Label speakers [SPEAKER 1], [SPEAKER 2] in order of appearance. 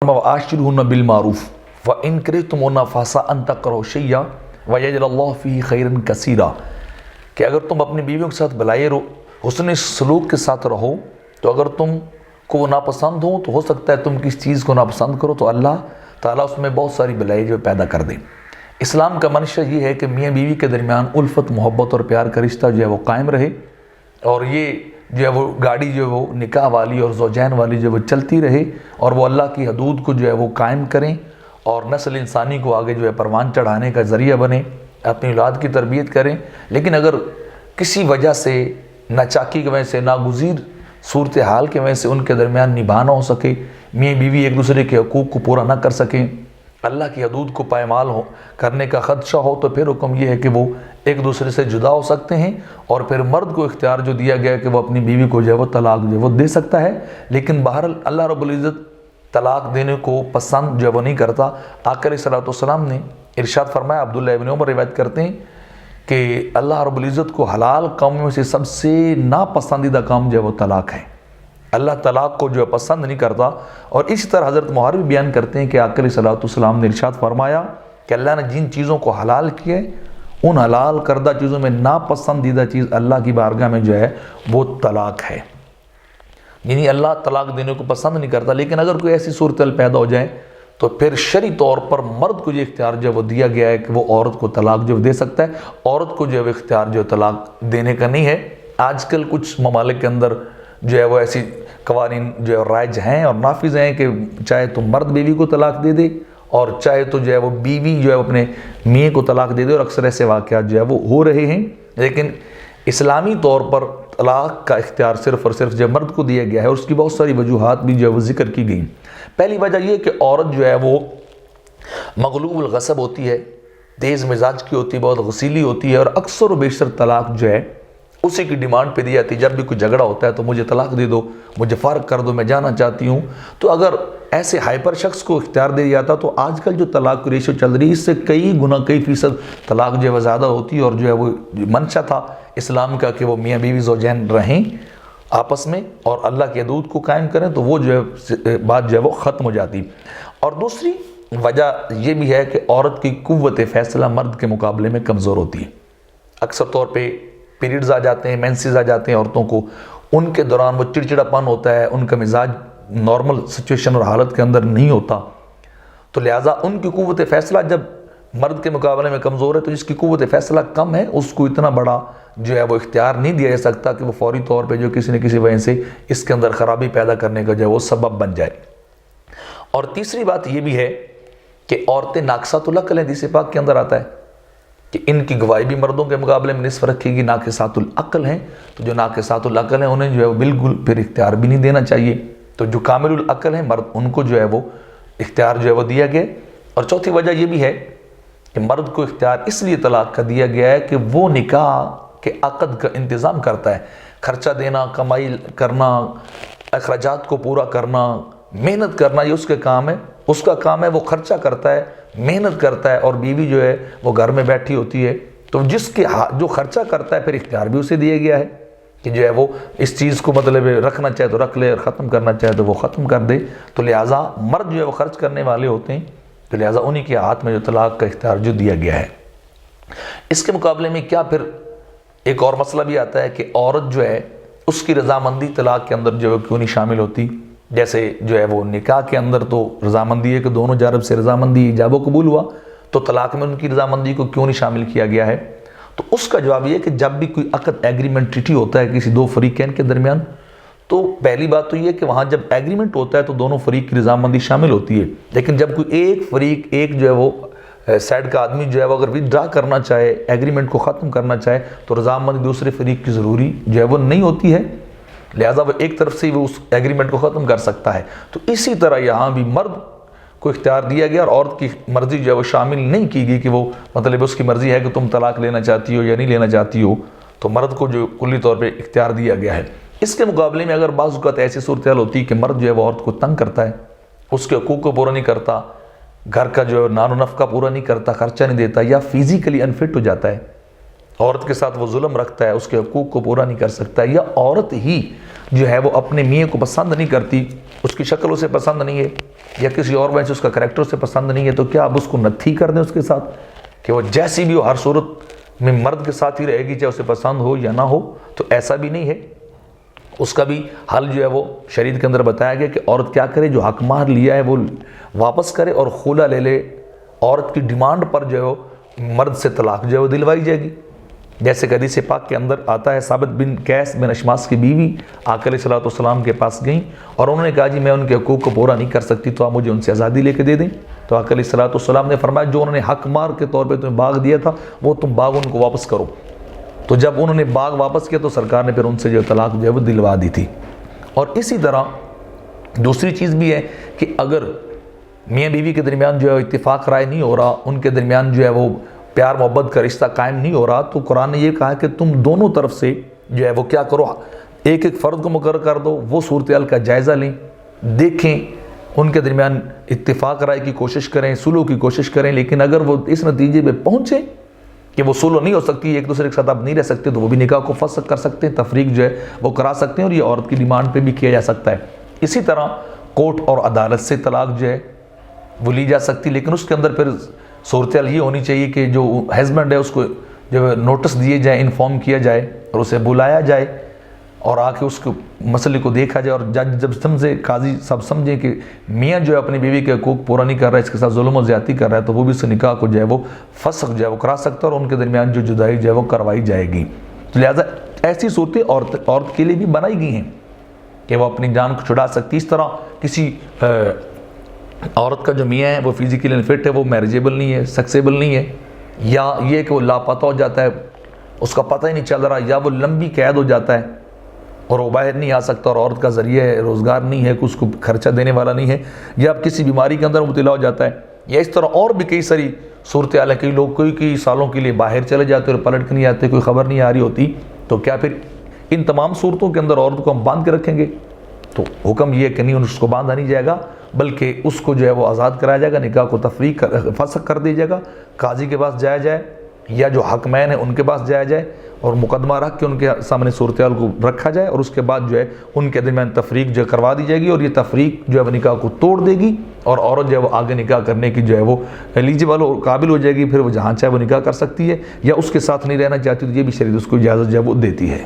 [SPEAKER 1] وعاشرهن بالمعروف وإن كرهتموهن فعسى أن تكرهوا شيئا ويجعل الله فيه خيرا كثيرا کہ اگر تم اپنی بیویوں کے ساتھ بھلائی حسن سلوک کے ساتھ رہو تو اگر تم کو وہ ناپسند ہو تو ہو سکتا ہے تم کس چیز کو ناپسند کرو تو اللہ تعالیٰ اس میں بہت ساری بھلائی جو پیدا کر دے۔ اسلام کا منشا یہ ہے کہ میاں بیوی کے درمیان الفت، محبت اور پیار کا رشتہ جو ہے وہ قائم رہے، اور یہ جو ہے وہ گاڑی جو ہے وہ نکاح والی اور زوجین والی جو وہ چلتی رہے، اور وہ اللہ کی حدود کو جو ہے وہ قائم کریں اور نسل انسانی کو آگے جو ہے پروان چڑھانے کا ذریعہ بنے، اپنی اولاد کی تربیت کریں۔ لیکن اگر کسی وجہ سے ناچاکی کی وجہ سے، ناگزیر صورتحال کی وجہ سے ان کے درمیان نبھا نہ ہو سکے، میاں بیوی ایک دوسرے کے حقوق کو پورا نہ کر سکیں، اللہ کی حدود کو پائمال کرنے کا خدشہ ہو، تو پھر حکم یہ ہے کہ وہ ایک دوسرے سے جدا ہو سکتے ہیں، اور پھر مرد کو اختیار جو دیا گیا ہے کہ وہ اپنی بیوی کو جو ہے وہ طلاق جو ہے وہ دے سکتا ہے۔ لیکن بہرحال اللہ رب العزت طلاق دینے کو پسند جو ہے وہ نہیں کرتا۔ آقا علیہ الصلوۃ والسلام نے ارشاد فرمایا، عبداللہ ابن عمر روایت کرتے ہیں کہ اللہ رب العزت کو حلال کاموں میں سے سب سے ناپسندیدہ کام جو ہے وہ طلاق ہے۔ اللہ طلاق کو جو ہے پسند نہیں کرتا۔ اور اسی طرح حضرت معاویہ بھی بیان کرتے ہیں کہ آقا علیہ الصلوۃ والسلام نے ارشاد فرمایا کہ اللہ نے جن چیزوں کو حلال کیا ہے، ان حلال کردہ چیزوں میں ناپسندیدہ چیز اللہ کی بارگاہ میں جو ہے وہ طلاق ہے۔ یعنی اللہ طلاق دینے کو پسند نہیں کرتا، لیکن اگر کوئی ایسی صورتحال پیدا ہو جائے تو پھر شرعی طور پر مرد کو یہ اختیار جو ہے وہ دیا گیا ہے کہ وہ عورت کو طلاق جو دے سکتا ہے، عورت کو جو ہے اختیار جو طلاق دینے کا نہیں ہے۔ آج کل کچھ ممالک کے اندر جو ہے وہ ایسی قوانین جو ہے رائج ہیں اور نافذ ہیں کہ چاہے تو مرد بیوی کو طلاق دے دے، اور چاہے تو جو ہے وہ بیوی جو ہے اپنے میاں کو طلاق دے دے، اور اکثر ایسے واقعات جو ہے وہ ہو رہے ہیں۔ لیکن اسلامی طور پر طلاق کا اختیار صرف اور صرف جو مرد کو دیا گیا ہے، اور اس کی بہت ساری وجوہات بھی جو ہے وہ ذکر کی گئی۔ پہلی وجہ یہ کہ عورت جو ہے وہ مغلوب الغصب ہوتی ہے، تیز مزاج کی ہوتی ہے، بہت غسیلی ہوتی ہے، اور اکثر و بیشتر طلاق جو ہے اسی کی ڈیمانڈ پہ دی جاتی ہے۔ جب بھی کوئی جھگڑا ہوتا ہے تو مجھے طلاق دے دو، مجھے فارغ کر دو، میں جانا چاہتی ہوں۔ تو اگر ایسے ہائپر شخص کو اختیار دے دیا جاتا تو آج کل جو طلاق کی ریشو چل رہی ہے، اس سے کئی گنا کئی فیصد طلاق جو ہے وہ زیادہ ہوتی ہے، اور جو ہے وہ منشا تھا اسلام کا کہ وہ میاں بیوی زوجین رہیں آپس میں اور اللہ کی حدود کو قائم کریں، تو وہ جو ہے بات جو ہے وہ ختم ہو جاتی۔ اور دوسری وجہ یہ بھی ہے کہ عورت کی قوت فیصلہ مرد کے مقابلے میں کمزور ہوتی ہے۔ اکثر طور پہ پیریڈز آ جاتے ہیں، مینسز آ جاتے ہیں عورتوں کو، ان کے دوران وہ چڑچڑاپن ہوتا ہے، ان کا مزاج نارمل سچویشن اور حالت کے اندر نہیں ہوتا، تو لہٰذا ان کی قوت فیصلہ جب مرد کے مقابلے میں کمزور ہے، تو جس کی قوت فیصلہ کم ہے اس کو اتنا بڑا جو ہے وہ اختیار نہیں دیا جا سکتا کہ وہ فوری طور پہ جو کسی نہ کسی وجہ سے اس کے اندر خرابی پیدا کرنے کا جو ہے وہ سبب بن جائے۔ اور تیسری بات یہ بھی ہے کہ عورتیں ناقصات العقل ہیں، حدیث پاک کے اندر آتا ہے کہ ان کی گواہی بھی مردوں کے مقابلے میں نصف رکھے گی، ناقصات العقل ہیں، تو جو ناقصات العقل ہیں انہیں جو ہے وہ بالکل پھر اختیار بھی نہیں دینا چاہیے۔ تو جو کامل العقل ہیں مرد، ان کو جو ہے وہ اختیار جو ہے وہ دیا گیا۔ اور چوتھی وجہ یہ بھی ہے کہ مرد کو اختیار اس لیے طلاق کا دیا گیا ہے کہ وہ نکاح کے عقد کا انتظام کرتا ہے، خرچہ دینا، کمائی کرنا، اخراجات کو پورا کرنا، محنت کرنا، یہ اس کے کام ہے، اس کا کام ہے، وہ خرچہ کرتا ہے، محنت کرتا ہے، اور بیوی جو ہے وہ گھر میں بیٹھی ہوتی ہے۔ تو جس کے جو خرچہ کرتا ہے پھر اختیار بھی اسے دیا گیا ہے کہ جو ہے وہ اس چیز کو مطلب رکھنا چاہے تو رکھ لے، اور ختم کرنا چاہے تو وہ ختم کر دے۔ تو لہٰذا مرد جو ہے وہ خرچ کرنے والے ہوتے ہیں، تو لہٰذا انہی کے ہاتھ میں جو طلاق کا اختیار جو دیا گیا ہے۔ اس کے مقابلے میں کیا پھر ایک اور مسئلہ بھی آتا ہے کہ عورت جو ہے اس کی رضامندی طلاق کے اندر جو ہے کیوں نہیں شامل ہوتی؟ جیسے جو ہے وہ نکاح کے اندر تو رضامندی ہے کہ دونوں جانب سے رضامندی ایجاب و قبول ہوا، تو طلاق میں ان کی رضامندی کو کیوں نہیں شامل کیا گیا ہے؟ تو اس کا جواب یہ ہے کہ جب بھی کوئی عقد ایگریمنٹ ٹریٹی ہوتا ہے کسی دو فریقین کے درمیان، تو پہلی بات تو یہ کہ وہاں جب ایگریمنٹ ہوتا ہے تو دونوں فریق کی رضامندی شامل ہوتی ہے۔ لیکن جب کوئی ایک فریق، ایک جو ہے وہ سائڈ کا آدمی جو ہے وہ اگر ودرا کرنا چاہے، ایگریمنٹ کو ختم کرنا چاہے، تو رضامندی دوسرے فریق کی ضروری جو ہے وہ نہیں ہوتی ہے، لہٰذا وہ ایک طرف سے ہی وہ اس ایگریمنٹ کو ختم کر سکتا ہے۔ تو اسی طرح یہاں بھی مرد کو اختیار دیا گیا، اور عورت کی مرضی جو ہے وہ شامل نہیں کی گئی کہ وہ مطلب اس کی مرضی ہے کہ تم طلاق لینا چاہتی ہو یا نہیں لینا چاہتی ہو، تو مرد کو جو کلی طور پہ اختیار دیا گیا ہے۔ اس کے مقابلے میں اگر بعض اوقات ایسی صورتحال ہوتی ہے کہ مرد جو ہے وہ عورت کو تنگ کرتا ہے، اس کے حقوق کو پورا نہیں کرتا، گھر کا جو نان و نفقہ پورا نہیں کرتا، خرچہ نہیں دیتا، یا فزیکلی انفٹ ہو جاتا ہے، عورت کے ساتھ وہ ظلم رکھتا ہے، اس کے حقوق کو پورا نہیں کر سکتا، یا عورت ہی جو ہے وہ اپنے میاں کو پسند نہیں کرتی، اس کی شکل اسے پسند نہیں ہے، یا کسی اور وجہ سے اس کا کریکٹر اسے پسند نہیں ہے، تو کیا اب اس کو نتھی کر دیں اس کے ساتھ کہ وہ جیسی بھی ہو ہر صورت میں مرد کے ساتھ ہی رہے گی، چاہے اسے پسند ہو یا نہ ہو؟ تو ایسا بھی نہیں ہے۔ اس کا بھی حل جو ہے وہ شریعت کے اندر بتایا گیا کہ عورت کیا کرے، جو حق مہر لیا ہے وہ واپس کرے اور خلا لے لے۔ عورت کی ڈیمانڈ پر جو ہے وہ مرد سے طلاق جو ہے وہ دلوائی جائے گی، جیسے کہ حدیث پاک کے اندر آتا ہے، ثابت بن قیس بن اشماس کی بیوی آقا علیہ السلام کے پاس گئیں اور انہوں نے کہا جی میں ان کے حقوق کو پورا نہیں کر سکتی، تو آپ مجھے ان سے آزادی لے کے دے دیں۔ تو آقا علیہ السلام نے فرمایا جو انہوں نے حق مار کے طور پہ تمہیں باغ دیا تھا وہ تم باغ ان کو واپس کرو۔ تو جب انہوں نے باغ واپس کیا تو سرکار نے پھر ان سے جو طلاق جو ہے وہ دلوا دی تھی۔ اور اسی طرح دوسری چیز بھی ہے کہ اگر میاں بیوی کے درمیان جو ہے اتفاق رائے نہیں ہو رہا، ان کے درمیان جو ہے وہ پیار محبت کا رشتہ قائم نہیں ہو رہا، تو قرآن نے یہ کہا کہ تم دونوں طرف سے جو ہے وہ کیا کرو، ایک ایک فرد کو مقرر کر دو، وہ صورتحال کا جائزہ لیں، دیکھیں، ان کے درمیان اتفاق رائے کی کوشش کریں، صلح کی کوشش کریں، لیکن اگر وہ اس نتیجے پہ پہنچے کہ وہ صلح نہیں ہو سکتی، ایک دوسرے کے ساتھ آپ نہیں رہ سکتے، تو وہ بھی نکاح کو فسخ کر سکتے ہیں، تفریق جو ہے وہ کرا سکتے ہیں، اور یہ عورت کی ڈیمانڈ پہ بھی کیا جا سکتا ہے۔ اسی طرح کورٹ اور عدالت سے طلاق جو ہے وہ لی جا سکتی، لیکن اس کے اندر پھر صورتحال یہ ہونی چاہیے کہ جو ہسبینڈ ہے اس کو جو نوٹس دیے جائے، انفارم کیا جائے اور اسے بلایا جائے اور آ کے اس کو مسئلے کو دیکھا جائے، اور جج جب سمجھے، قاضی سب سمجھیں کہ میاں جو ہے اپنی بیوی کے حقوق پورا نہیں کر رہا ہے، اس کے ساتھ ظلم و زیادتی کر رہا ہے، تو وہ بھی اس نکاح کو جو ہے وہ فسخ جو ہے وہ کرا سکتا ہے اور ان کے درمیان جو جدائی جو ہے وہ کروائی جائے گی۔ تو لہٰذا ایسی صورتیں عورت کے لیے بھی بنائی گئی ہیں کہ وہ اپنی جان کو چھڑا سکتی۔ اس طرح کسی عورت کا جو میاں ہے وہ فزیکلی انفٹ ہے، وہ میریجیبل نہیں ہے، سکسیبل نہیں ہے، یا یہ کہ وہ لاپتہ ہو جاتا ہے، اس کا پتہ ہی نہیں چل رہا، یا وہ لمبی قید ہو جاتا ہے اور وہ باہر نہیں آ سکتا، اور عورت کا ذریعہ روزگار نہیں ہے، اس کو خرچہ دینے والا نہیں ہے، یا کسی بیماری کے اندر مبتلا ہو جاتا ہے، یا اس طرح اور بھی کئی ساری صورتحال ہیں۔ کئی لوگ کئی سالوں کے لیے باہر چلے جاتے اور پلٹ کے نہیں آتے، کوئی خبر نہیں آ رہی ہوتی، تو کیا پھر ان تمام صورتوں کے اندر عورت کو ہم باندھ کے رکھیں گے؟ تو حکم یہ ہے کہ نہیں، اس کو باندھا نہیں جائے گا، بلکہ اس کو جو ہے وہ آزاد کرایا جائے گا، نکاح کو تفریق فسخ کر دیا جائے گا، قاضی کے پاس جایا جائے یا جو حکمین ہیں ان کے پاس جایا جائے اور مقدمہ رکھ کے ان کے سامنے صورتحال کو رکھا جائے، اور اس کے بعد جو ہے ان کے درمیان تفریق جو کروا دی جائے گی، اور یہ تفریق جو ہے وہ نکاح کو توڑ دے گی، اور عورت جو ہے وہ آگے نکاح کرنے کی جو ہے وہ ایلیجیبل اور قابل ہو جائے گی، پھر وہ جہاں چاہے وہ نکاح کر سکتی ہے، یا اس کے ساتھ نہیں رہنا چاہتی تو یہ بھی شریعت اس کو اجازت جو ہے وہ دیتی ہے۔